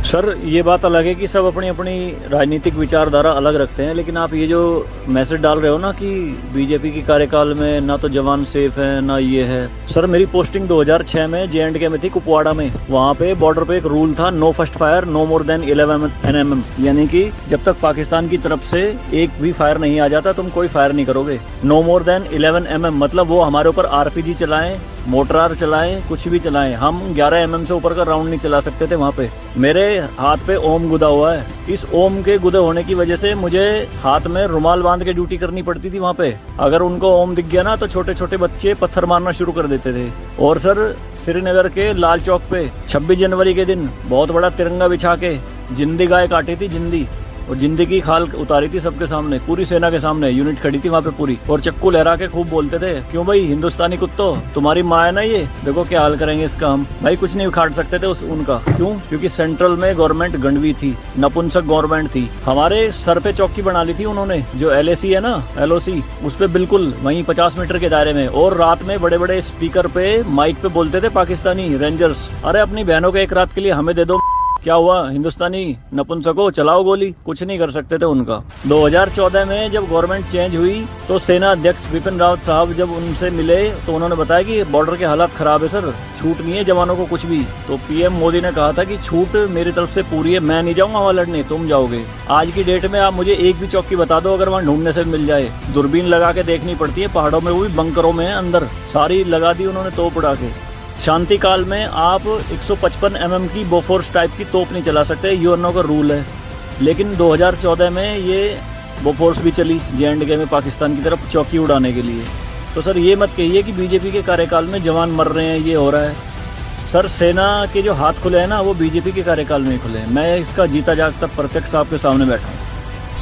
Sir ये बात अलग है कि सब अपनी अपनी राजनीतिक विचारधारा अलग रखते हैं, लेकिन आप ये जो मैसेज डाल रहे हो ना कि बीजेपी की कार्यकाल में ना तो जवान सेफ है ना ये है। सर मेरी पोस्टिंग 2006 में जे&के में थी, कुपवाड़ा में। वहाँ पे बॉर्डर पे एक रूल था, no first fire no more than 11 NM, यानी कि जब तक पाकिस्तान की तरफ से एक भी फायर नहीं आ जाता तुम कोई फायर नहीं करोगे। नो मोर देन 11 MM मतलब वो हमारे ऊपर RPG चलाएं, मोटरार चलाएं, कुछ भी चलाएं, हम 11 MM से ऊपर का राउंड नहीं चला सकते थे वहाँ पे। मेरे हाथ पे ओम गुदा हुआ है, इस ओम के गुदे होने की वजह से मुझे हाथ में रुमाल बांध के ड्यूटी करनी पड़ती थी वहाँ पे। अगर उनको ओम दिख गया ना तो छोटे छोटे बच्चे पत्थर मारना शुरू कर देते थे। और सर श्रीनगर के लाल चौक पे 26 जनवरी के दिन बहुत बड़ा तिरंगा बिछा के जिंदी गाय काटी थी, जिंदी, और जिंदगी की खाल उतारी थी सबके सामने, पूरी सेना के सामने। यूनिट खड़ी थी वहाँ पे पूरी, और चक्कू लहरा के खूब बोलते थे, क्यों भाई हिंदुस्तानी कुत्तों, तुम्हारी माँ है ना ये, देखो क्या हाल करेंगे इसका हम। भाई कुछ नहीं उखाड़ सकते थे उनका। क्यों? क्योंकि सेंट्रल में गवर्नमेंट गंडवी थी, नपुंसक गवर्नमेंट थी। हमारे सर पे चौकी बना ली थी उन्होंने, जो LAC है ना, LOC, उस पे बिल्कुल वहीं 50 मीटर के दायरे में। और रात में बड़े बड़े स्पीकर पे माइक पे बोलते थे पाकिस्तानी रेंजर्स, अरे अपनी बहनों को एक रात के लिए हमें दे दो। क्या हुआ हिंदुस्तानी नपुंसको, चलाओ गोली। कुछ नहीं कर सकते थे उनका। 2014 में जब गवर्नमेंट चेंज हुई तो सेना अध्यक्ष बिपिन रावत साहब जब उनसे मिले तो उन्होंने बताया कि बॉर्डर के हालात खराब है सर, छूट नहीं है जवानों को कुछ भी। तो PM मोदी ने कहा था कि छूट मेरी तरफ से पूरी है, मैं नहीं जाऊंगा वहाँ लड़ने, तुम जाओगे। आज की डेट में आप मुझे एक भी चौकी बता दो अगर वहाँ ढूंढने से मिल जाए। दूरबीन लगा के देखनी पड़ती है पहाड़ों में, वो भी बंकरों में है अंदर, सारी लगा दी उन्होंने तोप उड़ा के। शांति काल में आप 155 MM की बोफोर्स टाइप की तोप नहीं चला सकते, यूएनओ का रूल है। लेकिन 2014 में ये बोफोर्स भी चली जे&के में पाकिस्तान की तरफ चौकी उड़ाने के लिए। तो सर ये मत कहिए कि बीजेपी के कार्यकाल में जवान मर रहे हैं, ये हो रहा है। सर सेना के जो हाथ खुले हैं ना वो बीजेपी के कार्यकाल में ही खुले हैं। मैं इसका जीता जागता प्रत्यक्ष आपके सामने बैठा हूँ।